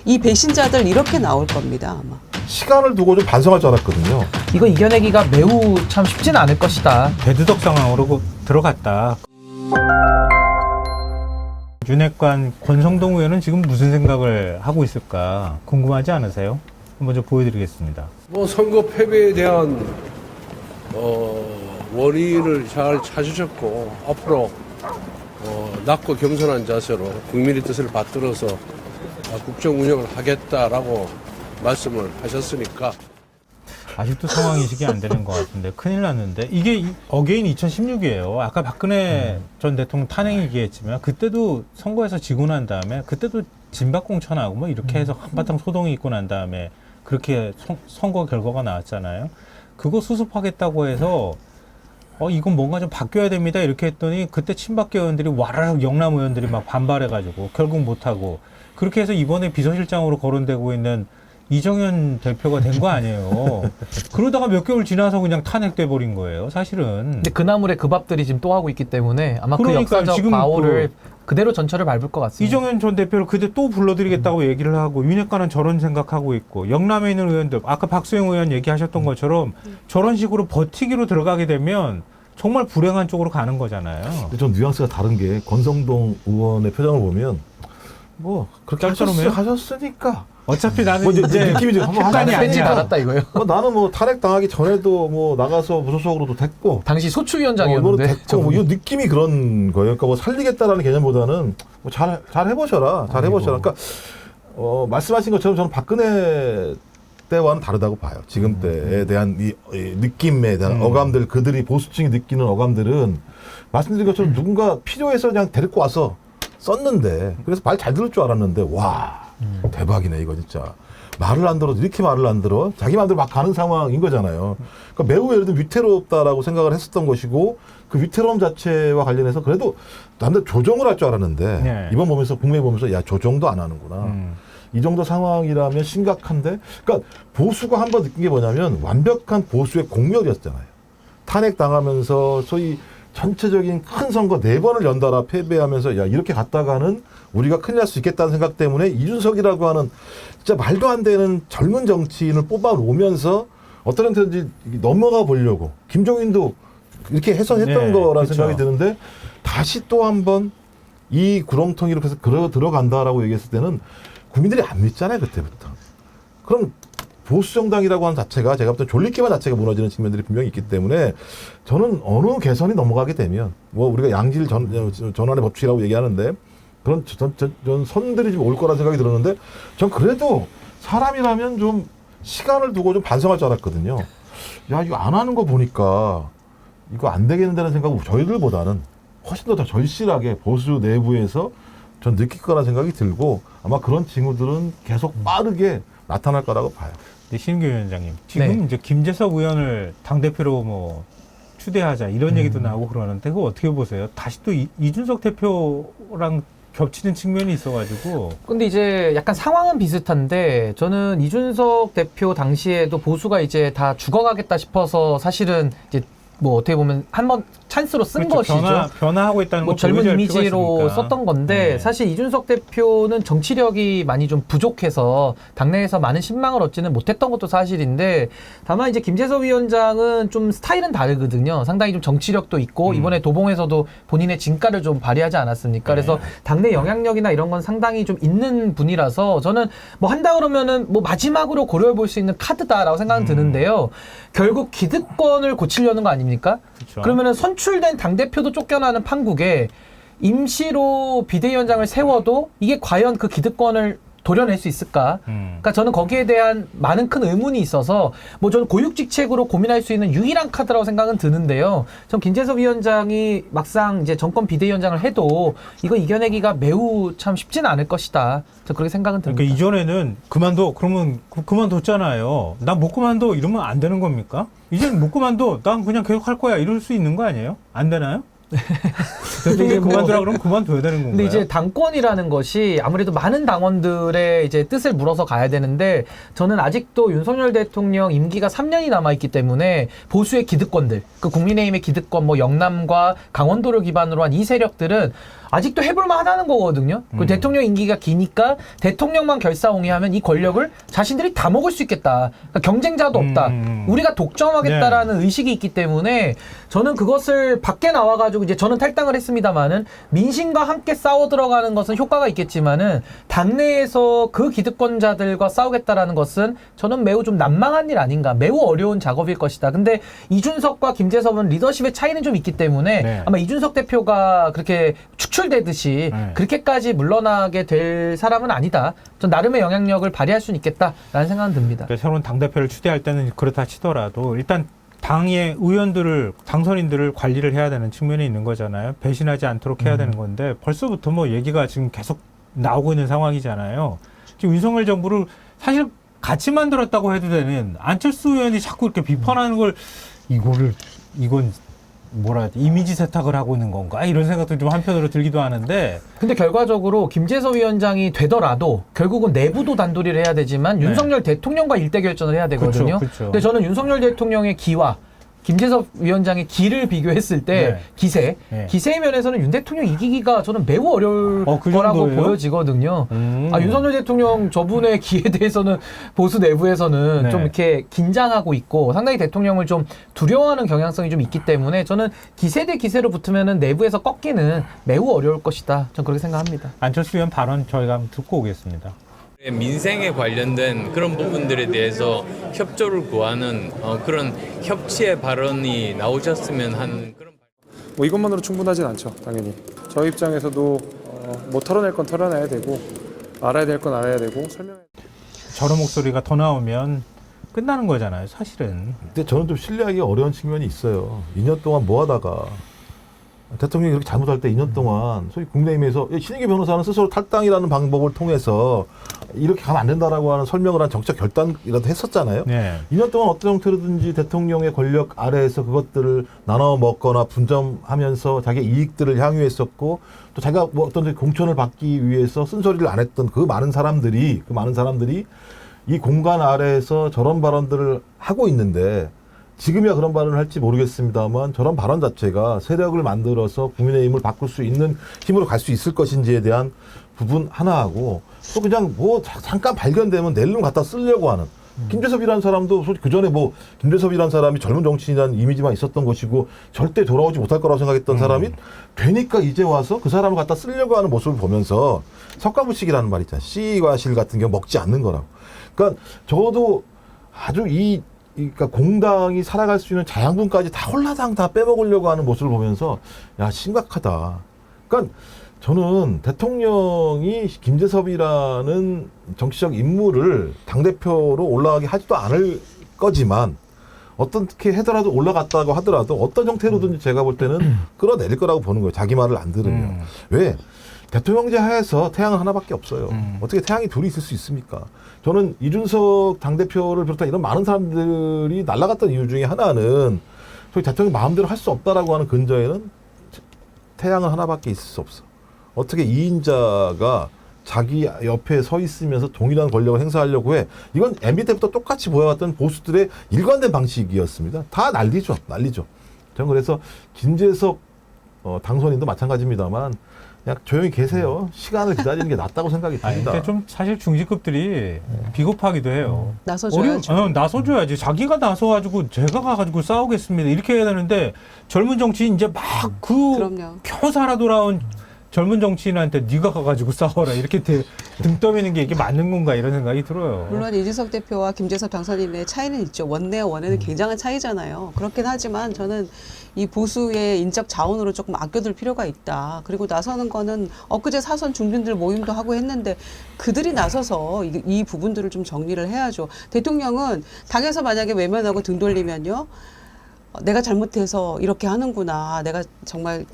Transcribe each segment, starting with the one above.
이 배신자들 이렇게 나올 겁니다, 아마. 시간을 두고 좀 반성할 줄 알았거든요. 이거 이겨내기가 매우 참 쉽지는 않을 것이다. 대두덕 상황으로 들어갔다. 윤핵관 권성동 의원은 지금 무슨 생각을 하고 있을까 궁금하지 않으세요? 먼저 보여드리겠습니다. 뭐 선거 패배에 대한 원인을 잘 찾으셨고 앞으로 낮고 겸손한 자세로 국민의 뜻을 받들어서 국정 운영을 하겠다라고 말씀을 하셨으니까 아직도 상황 인식이 안 되는 것 같은데 큰일 났는데 이게 어게인 2016이에요. 아까 박근혜 전 대통령 탄핵 얘기했지만 그때도 선거에서 지고 난 다음에 그때도 진박공천하고 뭐 이렇게 해서 한바탕 소동이 있고 난 다음에 그렇게 선거 결과가 나왔잖아요. 그거 수습하겠다고 해서 이건 뭔가 좀 바뀌어야 됩니다 이렇게 했더니 그때 친박계 의원들이 와라락 영남 의원들이 막 반발해가지고 결국 못하고 그렇게 해서 이번에 비서실장으로 거론되고 있는 이정현 대표가 된 거 아니에요. 그러다가 몇 개월 지나서 그냥 탄핵돼 버린 거예요, 사실은. 근데 그 나물에 그 밥들이 지금 또 하고 있기 때문에 아마 그 그러니까 역사적 지금 과오를 그대로 전철을 밟을 것 같습니다. 이정현 전 대표를 그때 또 불러드리겠다고 얘기를 하고 윤핵관은 저런 생각하고 있고 영남에 있는 의원들 아까 박수영 의원 얘기하셨던 것처럼 저런 식으로 버티기로 들어가게 되면 정말 불행한 쪽으로 가는 거잖아요. 근데 좀 뉘앙스가 다른 게 권성동 의원의 표정을 보면 뭐 그렇게 짤짤하네요. 하셨으니까 어차피 나는 뭐 이제 이제 느낌이 좀 한번 헷갈이 하지 왠지 아니야. 달았다 이거예요. 나는 뭐 탄핵 당하기 전에도 뭐 나가서 무소속으로도 됐고 당시 뭐로 소추위원장이었는데 됐고 뭐 이 느낌이 그런 거예요. 그러니까 뭐 살리겠다라는 개념보다는 뭐 잘 해보셔라, 잘 해보셔라. 그러니까 말씀하신 것처럼 저는 박근혜 때와는 다르다고 봐요. 지금 때에 대한 이 느낌에 대한 어감들, 그들이 보수층이 느끼는 어감들은 말씀드린 것처럼 누군가 필요해서 그냥 데리고 와서 썼는데 그래서 말 잘 들을 줄 알았는데 와 대박이네 이거 진짜. 말을 안 들어 이렇게 말을 안 들어 자기 마음대로 막 가는 상황인 거잖아요. 그러니까 매우 예를 들면 위태롭다라고 생각을 했었던 것이고 그 위태로움 자체와 관련해서 그래도 남들 조정을 할 줄 알았는데 네. 이번 보면서 국내 보면서 야 조정도 안 하는구나. 이 정도 상황이라면 심각한데 그러니까 보수가 한번 느낀 게 뭐냐면 완벽한 보수의 공멸이었잖아요. 탄핵 당하면서 소위 전체적인 큰 선거 4번을 연달아 패배하면서 야 이렇게 갔다가는 우리가 큰일 날 수 있겠다는 생각 때문에 이준석이라고 하는 진짜 말도 안 되는 젊은 정치인을 뽑아오면서 어떤 형태든지 넘어가 보려고 김종인도 이렇게 해석했던 네, 거라는 그렇죠. 생각이 드는데 다시 또 한번 이 구렁텅이로 해서 들어간다라고 얘기했을 때는 국민들이 안 믿잖아요 그때부터. 그럼 보수 정당이라고 하는 자체가 제가 볼 때 존립기반 자체가 무너지는 측면들이 분명히 있기 때문에 저는 어느 개선이 넘어가게 되면 뭐 우리가 양질 전환의 법칙이라고 얘기하는데 그런 선들이 좀 올 거라 생각이 들었는데 전 그래도 사람이라면 좀 시간을 두고 좀 반성할 줄 알았거든요. 야 이거 안 하는 거 보니까 이거 안 되겠는다는 생각은 저희들보다는 훨씬 더 절실하게 보수 내부에서 전 느낄 거라는 생각이 들고 아마 그런 징후들은 계속 빠르게 나타날 거라고 봐요. 근데 신규 위원장님 지금 네. 이제 김재석 의원을 당대표로 뭐 추대하자 이런 얘기도 나오고 그러는데 그거 어떻게 보세요? 다시 또 이준석 대표랑 겹치는 측면이 있어가지고 근데 이제 약간 상황은 비슷한데 저는 이준석 대표 당시에도 보수가 이제 다 죽어가겠다 싶어서 사실은 이제 뭐 어떻게 보면 한번 찬스로 쓴 그렇죠. 것이죠. 변화하고 있다는 뭐 걸 젊은 보여줘야 할 필요가 이미지로 있으니까. 썼던 건데 네. 사실 이준석 대표는 정치력이 많이 좀 부족해서 당내에서 많은 신망을 얻지는 못했던 것도 사실인데 다만 이제 김재석 위원장은 좀 스타일은 다르거든요. 상당히 좀 정치력도 있고 이번에 도봉에서도 본인의 진가를 좀 발휘하지 않았습니까? 그래서 당내 영향력이나 이런 건 상당히 좀 있는 분이라서 저는 뭐 한다 그러면은 뭐 마지막으로 고려해 볼 수 있는 카드다라고 생각은 드는데요. 결국 기득권을 고치려는 거 아닙니까? 그렇죠. 그러면은 선출된 당대표도 쫓겨나는 판국에 임시로 비대위원장을 세워도 이게 과연 그 기득권을 도려낼 수 있을까? 그러니까 저는 거기에 대한 많은 큰 의문이 있어서 뭐 저는 고육직책으로 고민할 수 있는 유일한 카드라고 생각은 드는데요. 전 김재섭 위원장이 막상 이제 정권 비대위원장을 해도 이거 이겨내기가 매우 참 쉽지는 않을 것이다. 저 그렇게 생각은 듭니다. 그러니까 이전에는 그만둬 그러면 그만뒀잖아요. 나 못 그만둬 이러면 안 되는 겁니까? 이제는 못 그만둬 난 그냥 계속 할 거야 이럴 수 있는 거 아니에요? 안 되나요? 대통령이 그만두라 그러면 그만둬야 되는 건가요? 근데 이제 당권이라는 것이 아무래도 많은 당원들의 이제 뜻을 물어서 가야 되는데 저는 아직도 윤석열 대통령 임기가 3년이 남아있기 때문에 보수의 기득권들, 그 국민의힘의 기득권, 뭐 영남과 강원도를 기반으로 한 이 세력들은 아직도 해볼만 하다는 거거든요. 그 대통령 임기가 기니까 대통령만 결사옹위하면 이 권력을 자신들이 다 먹을 수 있겠다. 그러니까 경쟁자도 없다. 우리가 독점하겠다라는 의식이 있기 때문에 저는 그것을 밖에 나와가지고 이제 저는 탈당을 했습니다만은 민심과 함께 싸워 들어가는 것은 효과가 있겠지만은 당내에서 그 기득권자들과 싸우겠다라는 것은 저는 매우 좀 난망한 일 아닌가. 매우 어려운 작업일 것이다. 근데 이준석과 김재섭은 리더십의 차이는 좀 있기 때문에 네. 아마 이준석 대표가 그렇게 축출되듯이 네. 그렇게까지 물러나게 될 사람은 아니다. 전 나름의 영향력을 발휘할 수는 있겠다라는 생각은 듭니다. 그러니까 새로운 당대표를 추대할 때는 그렇다 치더라도 일단 당의 의원들을, 당선인들을 관리를 해야 되는 측면이 있는 거잖아요. 배신하지 않도록 해야 되는 건데 벌써부터 뭐 얘기가 지금 계속 나오고 있는 상황이잖아요. 지금 윤석열 정부를 사실 같이 만들었다고 해도 되는 안철수 의원이 자꾸 이렇게 비판하는 걸 이건 뭐라 해야 돼, 이미지 세탁을 하고 있는 건가? 이런 생각도 좀 한편으로 들기도 하는데. 근데 결과적으로 김재섭 위원장이 되더라도 결국은 내부도 단도리를 해야 되지만 네. 윤석열 대통령과 일대결전을 해야 되거든요. 그쵸. 근데 저는 윤석열 대통령의 기와 김재섭 위원장의 기를 비교했을 때 네. 기세의 면에서는 윤 대통령 이기기가 저는 매우 어려울 그 거라고 정도예요? 보여지거든요. 윤석열 대통령 저분의 기에 대해서는 보수 내부에서는 네. 좀 이렇게 긴장하고 있고 상당히 대통령을 좀 두려워하는 경향성이 좀 있기 때문에 저는 기세 대 기세로 붙으면은 내부에서 꺾기는 매우 어려울 것이다. 전 그렇게 생각합니다. 안철수 의원 발언 저희가 한번 듣고 오겠습니다. 민생에 관련된 그런 부분들에 대해서 협조를 구하는 그런 협치의 발언이 나오셨으면 하는 그런. 뭐 이것만으로 충분하진 않죠, 당연히. 저희 입장에서도 뭐 털어낼 건 털어내야 되고 알아야 될 건 알아야 되고 설명해야. 저런 목소리가 더 나오면 끝나는 거잖아요, 사실은. 근데 저는 좀 신뢰하기 어려운 측면이 있어요. 2년 동안 뭐 하다가 대통령이 그렇게 잘못할 때 2년 동안 소위 국내임에서 신인기 변호사는 스스로 탈당이라는 방법을 통해서 이렇게 가면 안 된다라고 하는 설명을 한 정책 결단이라도 했었잖아요. 네. 2년 동안 어떤 형태로든지 대통령의 권력 아래에서 그것들을 나눠 먹거나 분점하면서 자기 이익들을 향유했었고 또 자기가 뭐 어떤 공천을 받기 위해서 쓴소리를 안 했던 그 많은 사람들이 이 공간 아래에서 저런 발언들을 하고 있는데 지금이야 그런 발언을 할지 모르겠습니다만 저런 발언 자체가 세력을 만들어서 국민의힘을 바꿀 수 있는 힘으로 갈 수 있을 것인지에 대한 부분 하나하고 또 그냥 뭐 잠깐 발견되면 낼름 갖다 쓰려고 하는 김재섭이라는 사람도 솔직히 그전에 뭐 김재섭이라는 사람이 젊은 정치인이라는 이미지만 있었던 것이고 절대 돌아오지 못할 거라고 생각했던 사람이 되니까 이제 와서 그 사람을 갖다 쓰려고 하는 모습을 보면서 석가부식이라는 말 있잖아요. 씨와 실 같은 경우 먹지 않는 거라고. 그러니까 적어도 아주 그러니까 공당이 살아갈 수 있는 자양분까지 다 홀라당 다 빼먹으려고 하는 모습을 보면서 야 심각하다. 그러니까 저는 대통령이 김재섭이라는 정치적 인물을 당대표로 올라가게 하지도 않을 거지만 어떻게 하더라도 올라갔다고 하더라도 어떤 형태로든지 제가 볼 때는 끌어내릴 거라고 보는 거예요. 자기 말을 안 들으면. 왜? 대통령제 하에서 태양은 하나밖에 없어요. 어떻게 태양이 둘이 있을 수 있습니까? 저는 이준석 당대표를 비롯한 이런 많은 사람들이 날아갔던 이유 중에 하나는 소위 대통령 마음대로 할 수 없다라고 하는 근저에는 태양은 하나밖에 있을 수 없어. 어떻게 2인자가 자기 옆에 서 있으면서 동일한 권력을 행사하려고 해. 이건 MB 때부터 똑같이 보여왔던 보수들의 일관된 방식이었습니다. 다 난리죠. 저는 그래서 김재섭 당선인도 마찬가지입니다만 그냥 조용히 계세요. 시간을 기다리는 게 낫다고 생각이 듭니다. 근데 좀 사실 중진급들이 비겁하기도 해요. 나서줘야죠. 나서줘야지. 자기가 나서가지고 제가 가가지고 싸우겠습니다. 이렇게 해야 되는데 젊은 정치인 이제 막 그럼요. 겨우 살아 돌아온 젊은 정치인한테 네가 가가지고 싸워라 이렇게 등 떠미는 게 이게 맞는 건가 이런 생각이 들어요. 물론 이준석 대표와 김재섭 당선인의 차이는 있죠. 원내와 원에는 굉장한 차이잖아요. 그렇긴 하지만 저는 이 보수의 인적 자원으로 조금 아껴둘 필요가 있다. 그리고 나서는 거는 엊그제 사선 중진들 모임도 하고 했는데 그들이 나서서 이 부분들을 좀 정리를 해야죠. 대통령은 당에서 만약에 외면하고 등 돌리면요. 내가 잘못해서 이렇게 하는구나. 내가 정말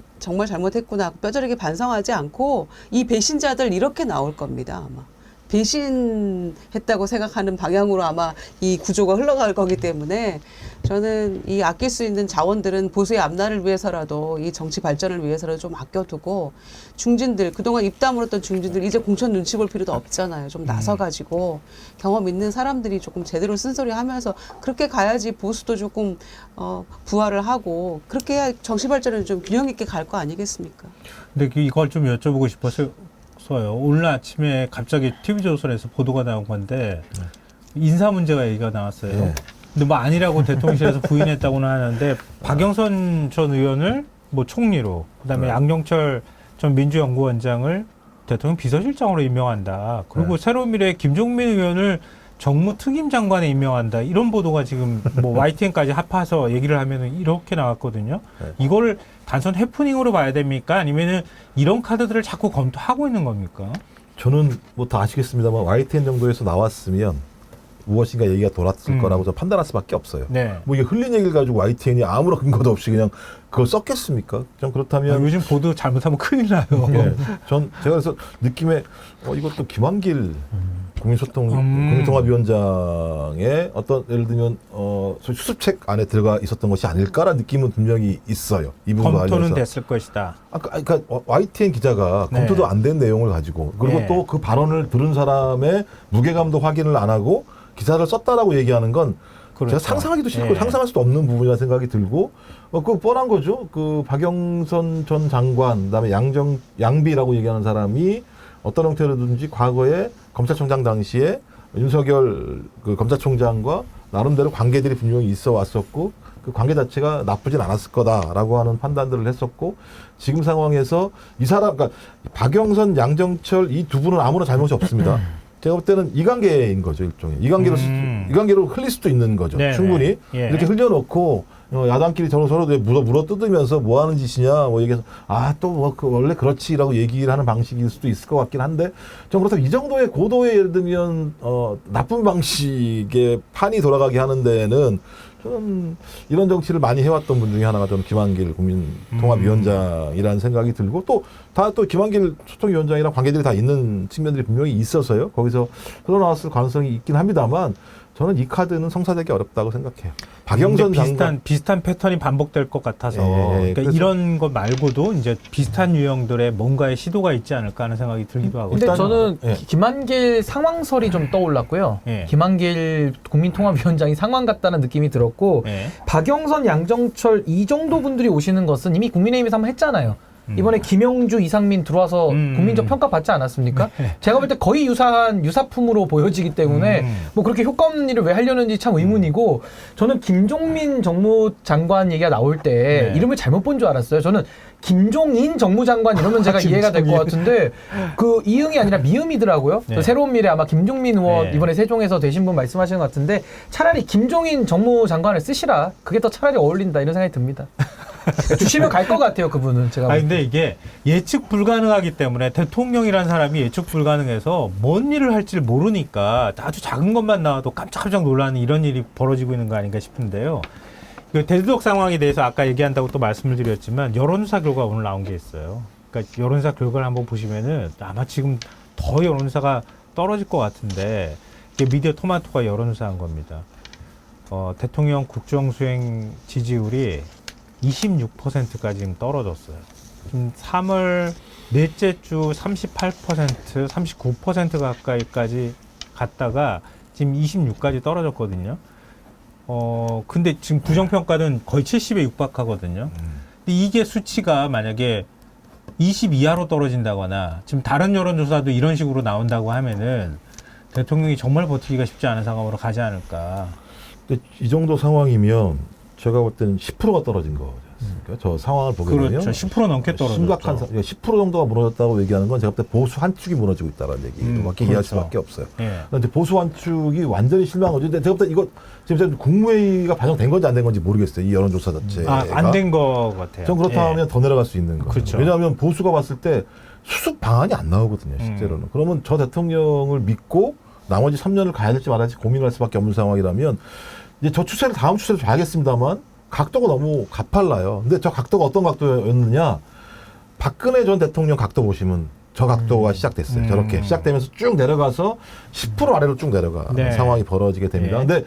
잘못했구나. 뼈저리게 반성하지 않고 이 배신자들 이렇게 나올 겁니다. 아마. 배신했다고 생각하는 방향으로 아마 이 구조가 흘러갈 거기 때문에 저는 이 아낄 수 있는 자원들은 보수의 앞날을 위해서라도 이 정치 발전을 위해서라도 좀 아껴두고 중진들 그동안 입다물었던 중진들 이제 공천 눈치 볼 필요도 없잖아요. 좀 나서가지고 경험 있는 사람들이 조금 제대로 쓴소리하면서 그렇게 가야지 보수도 조금 부활을 하고 그렇게 해야 정치 발전은 좀 균형 있게 갈 거 아니겠습니까? 근데 이걸 좀 여쭤보고 싶어서요. 오늘 아침에 갑자기 TV조선에서 보도가 나온 건데 인사 문제가 얘기가 나왔어요. 네. 근데 뭐 아니라고 대통령실에서 부인했다고는 하는데 박영선 전 의원을 뭐 총리로 그다음에 네. 양정철 전 민주연구원장을 대통령 비서실장으로 임명한다. 그리고 네. 새로운미래의 김종민 의원을 정무특임장관에 임명한다. 이런 보도가 지금 뭐 YTN까지 합해서 얘기를 하면은 이렇게 나왔거든요. 네. 이거를 단순 해프닝으로 봐야 됩니까? 아니면은 이런 카드들을 자꾸 검토하고 있는 겁니까? 저는 뭐 다 아시겠습니다만 YTN 정도에서 나왔으면 무엇인가 얘기가 돌았을 거라고 저 판단할 수밖에 없어요. 네. 뭐 이게 흘린 얘기를 가지고 YTN이 아무런 근거도 없이 그냥 그걸 썼겠습니까? 전 그렇다면 요즘 보도 잘못하면 큰일 나요. 예, 전 제가 그래서 느낌에 이것도 김한길 국민통합위원장의 어떤 예를 들면 수습책 안에 들어가 있었던 것이 아닐까라는 느낌은 분명히 있어요. 이 부분과 검토는 관련해서. 됐을 것이다. 그러니까 YTN 기자가 네. 검토도 안 된 내용을 가지고 그리고 네. 또 그 발언을 들은 사람의 무게감도 확인을 안 하고 기사를 썼다라고 얘기하는 건 그렇죠. 제가 상상하기도 싫고 예. 상상할 수도 없는 부분이라 생각이 들고 그 뻔한 거죠. 그 박영선 전 장관 그다음에 양비라고 얘기하는 사람이 어떤 형태로든지 과거에 검찰총장 당시에 윤석열 그 검찰총장과 나름대로 관계들이 분명히 있어 왔었고 그 관계 자체가 나쁘진 않았을 거다라고 하는 판단들을 했었고 지금 상황에서 이 사람 그러니까 박영선 양정철 이 두 분은 아무런 잘못이 없습니다. 제가 볼 때는 이관계인 거죠, 일종의. 이관계로 흘릴 수도 있는 거죠. 네네. 충분히. 예. 이렇게 흘려놓고, 야당끼리 서로 물어 뜯으면서 뭐 하는 짓이냐, 뭐 얘기해서, 또 원래 그렇지라고 얘기를 하는 방식일 수도 있을 것 같긴 한데, 좀 그렇다면 이 정도의 고도의 예를 들면, 나쁜 방식의 판이 돌아가게 하는 데에는 저는 이런 정치를 많이 해왔던 분 중에 하나가 저는 김한길 국민통합위원장이라는 생각이 들고 또 김한길 소통위원장이랑 관계들이 다 있는 측면들이 분명히 있어서요. 거기서 흘러나왔을 가능성이 있긴 합니다만 저는 이 카드는 성사되기 어렵다고 생각해요. 박영선 장관 비슷한 패턴이 반복될 것 같아서 예, 그러니까 이런 것 말고도 이제 비슷한 유형들의 뭔가의 시도가 있지 않을까 하는 생각이 들기도 하고. 근데 일단, 저는 예. 김한길 상황설이 좀 떠올랐고요. 예. 김한길 국민통합위원장이 상황 같다는 느낌이 들었고 예. 박영선, 양정철 이 정도 분들이 오시는 것은 이미 국민의힘에서 한번 했잖아요. 이번에 김영주, 이상민 들어와서 국민적 평가 받지 않았습니까? 네. 제가 볼 때 거의 유사한 유사품으로 보여지기 때문에 뭐 그렇게 효과 없는 일을 왜 하려는지 참 의문이고 저는 김종민 정무장관 얘기가 나올 때 네. 이름을 잘못 본 줄 알았어요. 저는 김종인 정무장관 이러면 제가 이해가 될 것 같은데 그 이응이 아니라 미음이더라고요. 네. 새로운 미래 아마 김종민 의원 네. 이번에 세종에서 되신 분 말씀하시는 것 같은데 차라리 김종인 정무장관을 쓰시라. 그게 더 차라리 어울린다 이런 생각이 듭니다. 주시면 갈 것 같아요, 그분은. 제가. 근데 이게 예측 불가능하기 때문에 대통령이라는 사람이 예측 불가능해서 뭔 일을 할지를 모르니까 아주 작은 것만 나와도 깜짝깜짝 놀라는 이런 일이 벌어지고 있는 거 아닌가 싶은데요. 그 대두적 상황에 대해서 아까 얘기한다고 또 말씀을 드렸지만 여론조사 결과가 오늘 나온 게 있어요. 그러니까 여론조사 결과를 한번 보시면은 아마 지금 더 여론조사가 떨어질 것 같은데 이게 미디어 토마토가 여론조사한 겁니다. 대통령 국정수행 지지율이 26%까지 지금 떨어졌어요. 지금 3월 넷째 주 38%, 39% 가까이까지 갔다가 지금 26까지 떨어졌거든요. 근데 지금 부정평가는 거의 70에 육박하거든요. 근데 이게 수치가 만약에 20 이하로 떨어진다거나 지금 다른 여론조사도 이런 식으로 나온다고 하면은 대통령이 정말 버티기가 쉽지 않은 상황으로 가지 않을까. 근데 이 정도 상황이면 제가 볼 때는 10%가 떨어진 거지 않습니까? 저 상황을 보게 되면 그렇죠. 10% 넘게 떨어졌죠. 심각한 10% 정도가 무너졌다고 얘기하는 건 제가 볼 때 보수 한 축이 무너지고 있다는 얘기밖에 이해할 그렇죠. 수밖에 없어요. 예. 그런데 보수 한 축이 완전히 실망한 거죠. 근데 제가 볼 때 이거 지금 국무회의가 반영된 건지 안 된 건지 모르겠어요. 이 여론조사 자체가. 안 된 거 같아요. 전 그렇다면 예. 더 내려갈 수 있는 거예요. 그렇죠. 왜냐하면 보수가 봤을 때 수습 방안이 안 나오거든요. 실제로는. 그러면 저 대통령을 믿고 나머지 3년을 가야 될지 말아야 될지 고민을 할 수밖에 없는 상황이라면 이제 저 추세를 다음 추세를 봐야겠습니다만 각도가 너무 가팔라요. 근데 저 각도가 어떤 각도였느냐? 박근혜 전 대통령 각도 보시면 저각도가 시작됐어요. 저렇게 시작되면서 쭉 내려가서 10% 아래로 쭉 내려가는 네. 상황이 벌어지게 됩니다. 네. 근데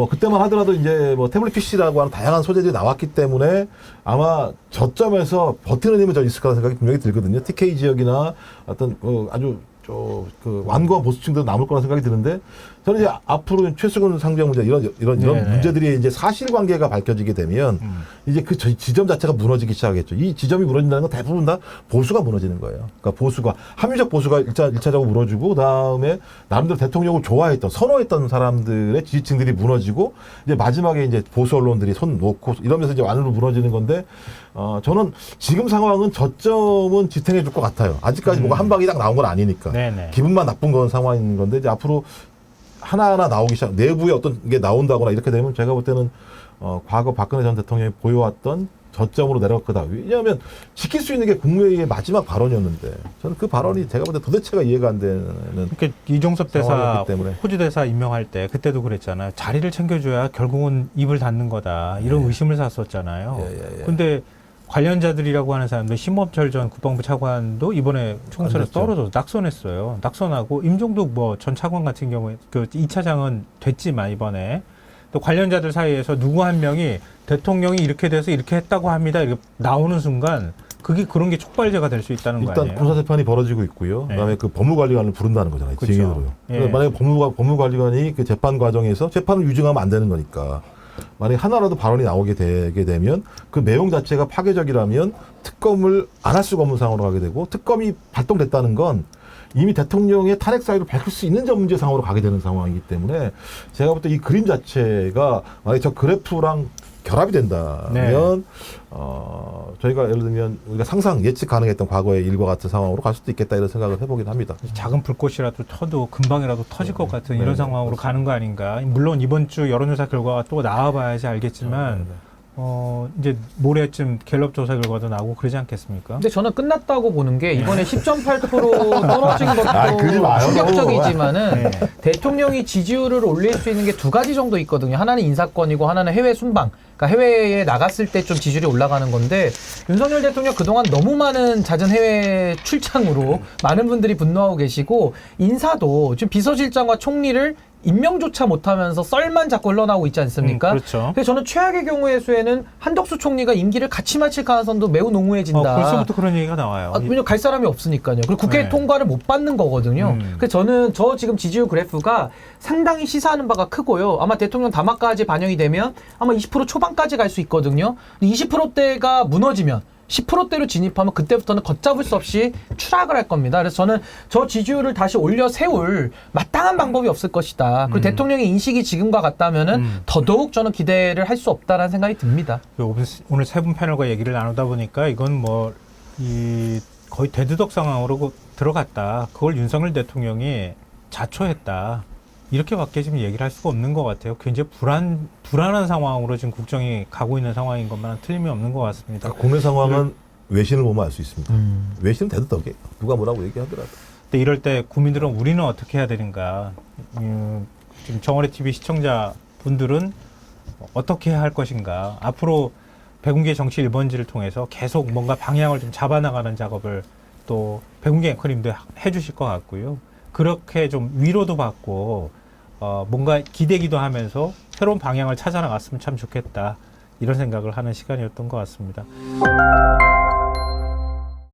그때만 하더라도 이제 뭐 태블릿 PC라고 하는 다양한 소재들이 나왔기 때문에 아마 저점에서 버티는 힘은 저 있을 거라는 생각이 분명히 들거든요. TK 지역이나 어떤 아주 그 완고한 보수층도 남을 거라는 생각이 드는데 저는 이제 앞으로 최수근 상병 문제 이런 네네. 문제들이 이제 사실관계가 밝혀지게 되면 이제 그 지점 자체가 무너지기 시작하겠죠. 이 지점이 무너진다는 건 대부분 다 보수가 무너지는 거예요. 그러니까 보수가 합리적 보수가 일차적으로 무너지고 그다음에 나름대로 대통령을 좋아했던 선호했던 사람들의 지지층들이 무너지고 이제 마지막에 이제 보수 언론들이 손 놓고 이러면서 이제 안으로 무너지는 건데 저는 지금 상황은 저점은 지탱해 줄 것 같아요. 아직까지 뭐가 한 방이 딱 나온 건 아니니까. 네네. 기분만 나쁜 건 상황인 건데 이제 앞으로 하나하나 나오기 시작, 내부에 어떤 게 나온다거나 이렇게 되면 제가 볼 때는 과거 박근혜 전 대통령이 보여왔던 저점으로 내려갈 거다. 왜냐하면 지킬 수 있는 게 국무회의의 마지막 발언이었는데 저는 그 발언이 제가 볼 때 도대체가 이해가 안 되는. 그러니까 이종섭 대사, 상황이었기 때문에. 호주 대사 임명할 때 그때도 그랬잖아요. 자리를 챙겨줘야 결국은 입을 닫는 거다. 이런 의심을 샀었잖아요. 예. 근데 관련자들이라고 하는 사람들, 심범철 전 국방부 차관도 이번에 총선에서 떨어져서 낙선했어요. 낙선하고 임종덕 뭐 전 차관 같은 경우에 그 2차장은 됐지만 이번에 또 관련자들 사이에서 누구 한 명이 대통령이 이렇게 돼서 이렇게 했다고 합니다. 이렇게 나오는 순간 그게 그런 게 촉발제가 될 수 있다는 거 일단 아니에요? 군사재판이 벌어지고 있고요. 네. 그다음에 그 법무관리관을 부른다는 거잖아요. 그렇죠. 증인으로요. 예. 그래서 만약에 법무관리관이 그 재판 과정에서 재판을 유증하면 안 되는 거니까 만약에 하나라도 발언이 나오게 되게 되면 그 내용 자체가 파괴적이라면 특검을 안 할 수가 없는 상황으로 가게 되고 특검이 발동됐다는 건 이미 대통령의 탄핵 사유를 밝힐 수 있는 문제 상황으로 가게 되는 상황이기 때문에 제가 볼 때 이 그림 자체가 만약에 저 그래프랑 결합이 된다면 네. 저희가 예를 들면 우리가 상상 예측 가능했던 과거의 일과 같은 상황으로 갈 수도 있겠다 이런 생각을 해보긴 합니다. 작은 불꽃이라도 터도 금방이라도 터질 것 같은 이런 네, 상황으로 가는 거 아닌가. 물론 이번 주 여론조사 결과가 또 나와봐야지 알겠지만 이제 모레쯤 갤럽 조사 결과도 나오고 그러지 않겠습니까? 근데 저는 끝났다고 보는 게 이번에 10.8% 떨어진 그러지 것도 마요. 충격적이지만은 네. 대통령이 지지율을 올릴 수 있는 게 두 가지 정도 있거든요. 하나는 인사권이고 하나는 해외 순방. 그러니까 해외에 나갔을 때 좀 지지율이 올라가는 건데 윤석열 대통령 그동안 너무 많은 잦은 해외 출장으로 많은 분들이 분노하고 계시고 인사도 지금 비서실장과 총리를 임명조차 못하면서 썰만 자꾸 흘러나오고 있지 않습니까? 그렇죠. 그래서 저는 최악의 경우의 수에는 한덕수 총리가 임기를 같이 마칠 가능성도 매우 농후해진다. 벌써부터 그런 얘기가 나와요. 왜냐면 갈 사람이 없으니까요. 그리고 국회 네. 통과를 못 받는 거거든요. 음. 그래서 저는 저 지금 지지율 그래프가 상당히 시사하는 바가 크고요. 아마 대통령 담화까지 반영이 되면 아마 20% 초반까지 갈 수 있거든요. 20%대가 무너지면 10%대로 진입하면 그때부터는 걷잡을 수 없이 추락을 할 겁니다. 그래서 저는 저 지지율을 다시 올려 세울 마땅한 방법이 없을 것이다. 그리고 대통령의 인식이 지금과 같다면은 더더욱 저는 기대를 할 수 없다라는 생각이 듭니다. 오늘 세 분 패널과 얘기를 나누다 보니까 이건 뭐 거의 대두덕 상황으로 들어갔다. 그걸 윤석열 대통령이 자초했다. 이렇게밖에 지금 얘기를 할 수가 없는 것 같아요. 굉장히 불안한 상황으로 지금 국정이 가고 있는 상황인 것만 틀림이 없는 것 같습니다. 그러니까 국내 상황은 외신을 보면 알 수 있습니다. 외신은 대두덕이에요. 누가 뭐라고 얘기하더라도. 근데 이럴 때 국민들은 우리는 어떻게 해야 되는가? 지금 정월의 TV 시청자 분들은 어떻게 해야 할 것인가? 앞으로 백운계 정치 1번지를 통해서 계속 뭔가 방향을 좀 잡아나가는 작업을 또 백운계 앵커님도 해주실 것 같고요. 그렇게 좀 위로도 받고 뭔가 기대기도 하면서 새로운 방향을 찾아 나갔으면 참 좋겠다. 이런 생각을 하는 시간이었던 것 같습니다.